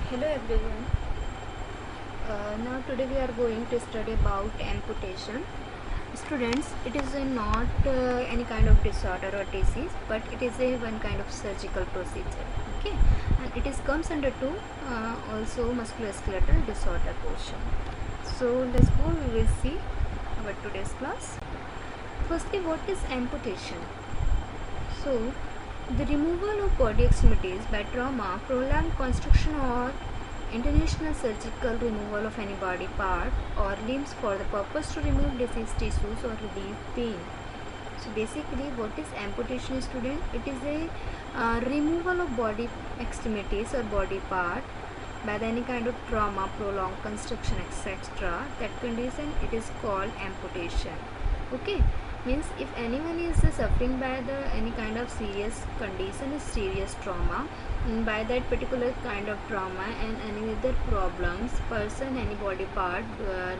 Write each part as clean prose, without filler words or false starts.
Hello everyone. Now today we are going to study about amputation. Students, it is not any kind of disorder or disease, but it is a one kind of surgical procedure. Okay, and it is comes under two also musculoskeletal disorder portion. So let's go. We will see our today's class. Firstly, what is amputation? So, the removal of body extremities by trauma, prolonged construction or international surgical removal of any body part or limbs for the purpose to remove diseased tissues or relieve pain. So basically what is amputation, student? It is a removal of body extremities or body part by any kind of trauma, prolonged construction, etc. That condition it is called amputation. Okay, means if anyone is suffering by the any kind of serious condition, serious trauma, by that particular kind of trauma and any other problems, person, any body part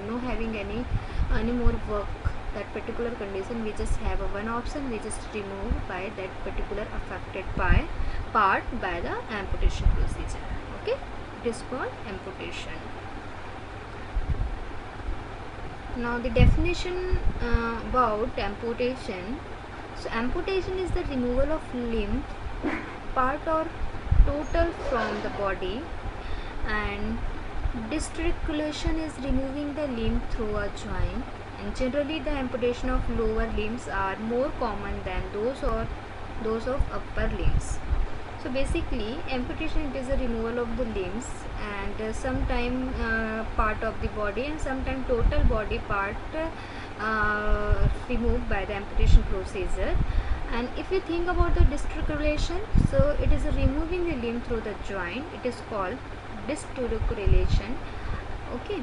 no having any more work, that particular condition, we just have one option, we just remove by that particular affected part by the amputation procedure. Okay, it is called amputation. Now the definition about amputation. So amputation is the removal of limb, part or total from the body, and disarticulation is removing the limb through a joint, and generally the amputation of lower limbs are more common than those of upper limbs. So basically amputation, it is a removal of the limbs and sometime part of the body and sometime total body part removed by the amputation procedure. And if you think about the disarticulation, so it is removing the limb through the joint, it is called disarticulation. Okay,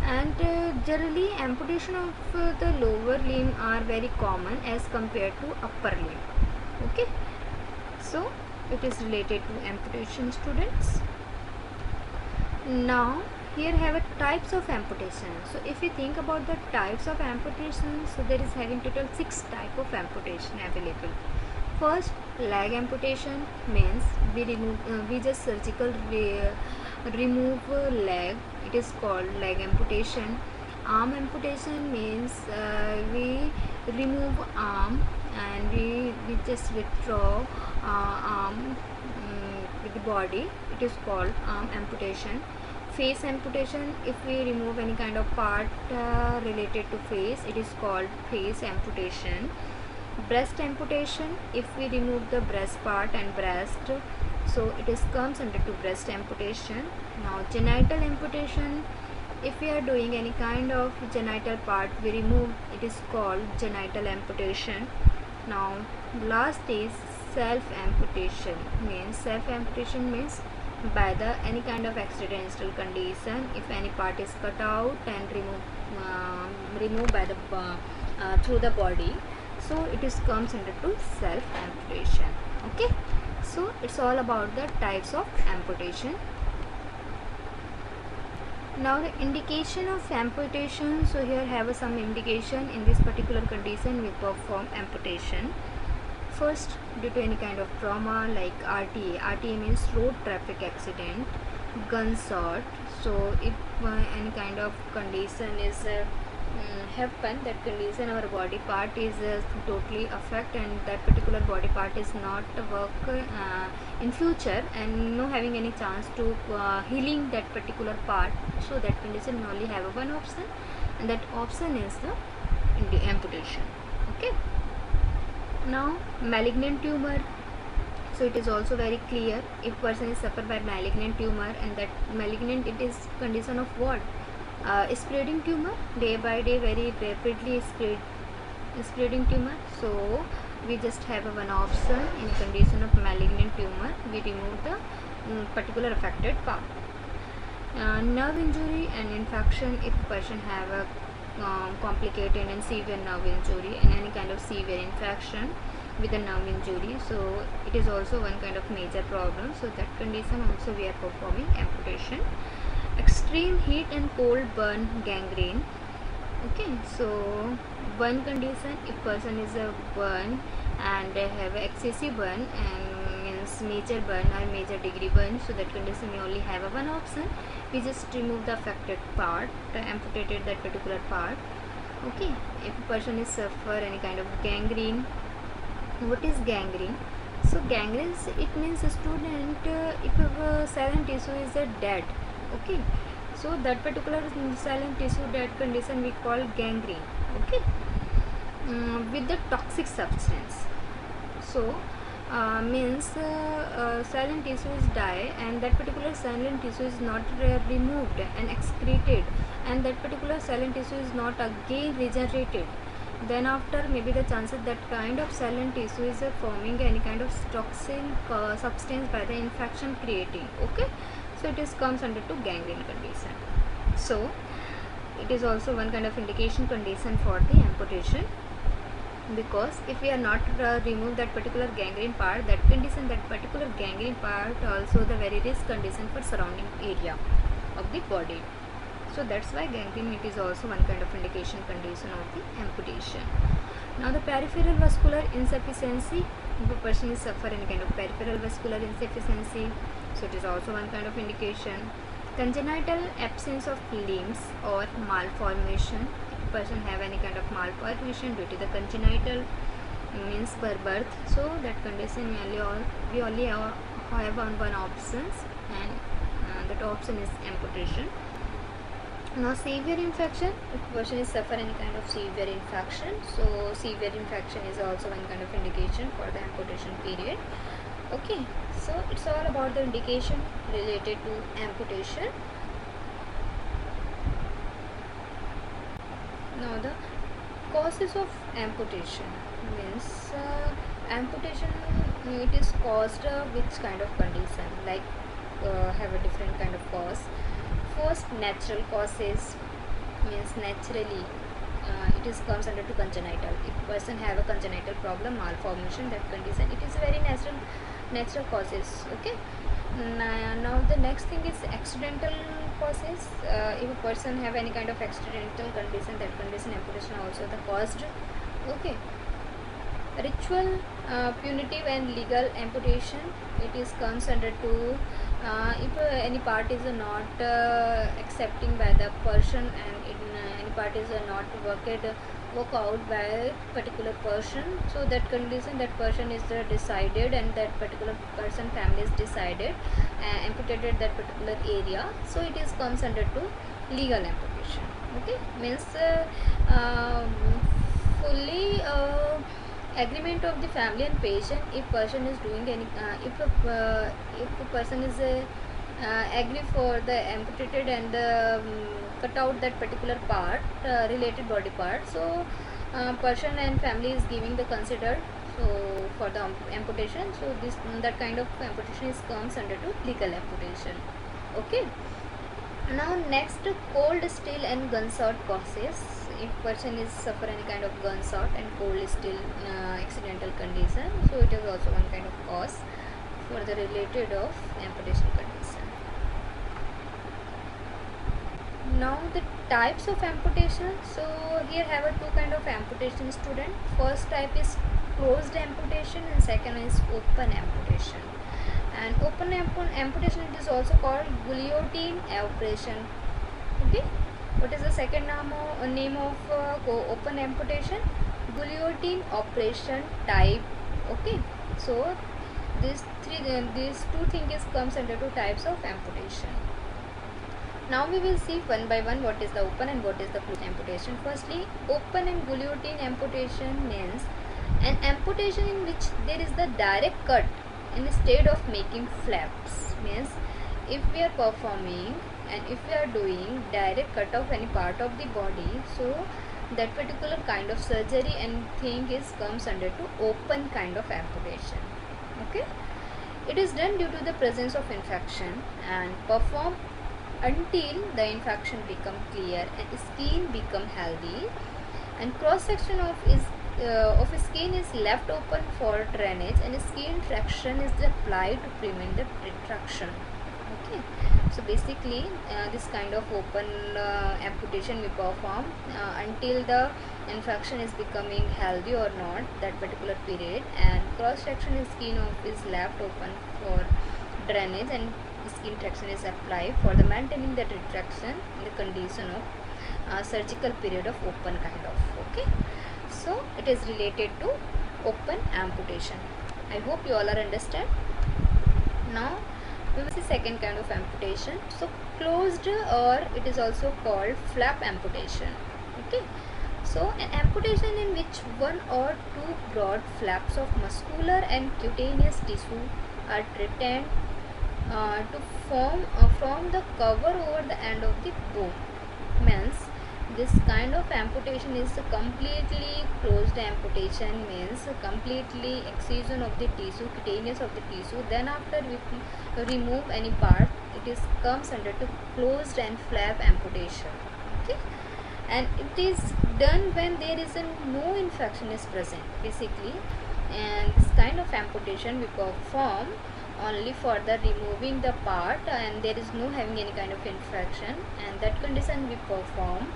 and generally amputation of the lower limb are very common as compared to upper limb. Okay, so it is related to amputation, students. Now here have a types of amputation. So if you think about the types of amputation, so there is having total 6 type of amputation available. First, leg amputation means we just surgical remove leg, it is called leg amputation. Arm amputation means we remove arm and we just withdraw arm with the body, it is called arm amputation. Face amputation, if we remove any kind of part related to face, it is called face amputation. Breast amputation, if we remove the breast part and breast, so it is comes under to breast amputation. Now genital amputation, if we are doing any kind of genital part we remove, it is called genital amputation. Now last is self amputation means by the any kind of accidental condition, if any part is cut out and removed by the through the body, so it is comes into to self amputation. Okay, so it's all about the types of amputation. Now the indication of amputation, so here have some indication in this particular condition we perform amputation. First, due to any kind of trauma like RTA means road traffic accident, gunshot. So if any kind of condition is happen, that condition our body part is totally affect and that particular body part is not work in future and no having any chance to healing that particular part, so that condition we only have one option and that option is the amputation. Okay, now malignant tumor, so it is also very clear, if person is suffered by malignant tumor and that malignant, it is condition of what, spreading tumor, day by day very rapidly spreading tumor, so we just have one option in condition of malignant tumor, we remove the particular affected part. Nerve injury and infection, if person have a complicated and severe nerve injury and any kind of severe infection with a nerve injury, so it is also one kind of major problem, so that condition also we are performing amputation. Extreme heat and cold burn gangrene. Okay, so burn condition, if person is a burn and they have excessive burn and means is major burn or major degree burn, so that condition we only have a one option. We just remove the affected part, amputated that particular part. Okay, if a person is suffer any kind of gangrene. What is gangrene? So gangrene, it means a student, if a silent tissue is dead. Okay, so that particular silent tissue dead condition we call gangrene. Okay, with the toxic substance. So means silent tissue is die, and that particular silent tissue is not removed and excreted, and that particular silent tissue is not again regenerated. Then after, maybe the chances that kind of silent tissue is forming any kind of toxic substance by the infection creating. Okay, so it is comes under to gangrene condition. So it is also one kind of indication condition for the amputation, because if we are not remove that particular gangrene part, that condition, that particular gangrene part also the very risk condition for surrounding area of the body. So that's why gangrene, it is also one kind of indication condition of the amputation. Now the peripheral vascular insufficiency, if a person is suffer any kind of peripheral vascular insufficiency, so it is also one kind of indication. Congenital absence of limbs or malformation, if a person have any kind of malformation due to the congenital, means per birth, so that condition we only have one options, and that option is amputation. Now severe infection, if a person is suffer any kind of severe infection, so severe infection is also one kind of indication for the amputation period. Okay, so it's all about the indication related to amputation. Now the causes of amputation, means amputation, it is caused which kind of condition, like have a different kind of cause. First, natural causes, means naturally it is comes under to congenital. If person have a congenital problem, malformation, that condition, it is very natural causes. Okay, now the next thing is accidental causes. If a person have any kind of accidental condition, that condition amputation also the caused. Okay, ritual, punitive and legal amputation, it is comes under to if any part is not accepting by the person, and any part is not work out by a particular person, so that condition, that person is decided, and that particular person family is decided amputated that particular area, so it is comes under to legal amputation. Okay, means fully agreement of the family and patient. If person is doing any if a person is agree for the amputated and cut out that particular part, related body part, so person and family is giving the considered, so for the amputation, so this that kind of amputation is comes under to legal amputation. Okay, now next, cold steel and gunshot causes. If person is suffer any kind of gunshot and cold steel accidental condition, so it is also one kind of cause for the related of amputation condition. Now the types of amputation. So here have a two kind of amputation, student. First type is closed amputation and second is open amputation. And open amputation, it is also called guillotine operation. Okay, what is the second name of open amputation? Guillotine operation type. Okay, so these two things comes under two types of amputation. Now we will see one by one what is the open and what is the closed amputation. Firstly, open and guillotine amputation means an amputation in which there is the direct cut instead of making flaps. Means if we are performing and if we are doing direct cut of any part of the body, so that particular kind of surgery and thing is comes under to open kind of amputation. Okay, it is done due to the presence of infection and perform until the infection become clear and skin become healthy, and cross section of skin is left open for drainage, and skin traction is applied to prevent the retraction. Okay, So basically this kind of open amputation we perform until the infection is becoming healthy or not, that particular period, and cross section skin of is left open for drainage and skin traction is applied for the maintaining that retraction in the condition of surgical period of open kind of. Okay, so it is related to open amputation. I hope you all are understand. Now we will see second kind of amputation. So closed, or it is also called flap amputation. Okay, so an amputation in which one or two broad flaps of muscular and cutaneous tissue are retained to form from the cover over the end of the bone. Means this kind of amputation is a completely closed amputation, means completely excision of the tissue, cutaneous of the tissue. Then after we remove any part, it is comes under to closed and flap amputation. Okay, and it is done when there is no infection is present basically, and this kind of amputation we perform only for the removing the part and there is no having any kind of infection, and that condition we perform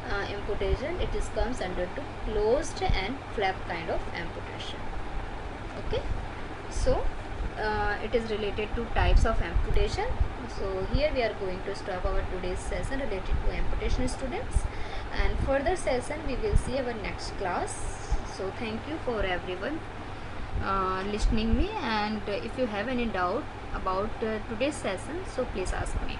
amputation. It is comes under to closed and flap kind of amputation. Okay, so it is related to types of amputation. So here we are going to stop our today's session related to amputation, students, and further session we will see our next class. So thank you for everyone listening me, and if you have any doubt about today's session, so please ask me.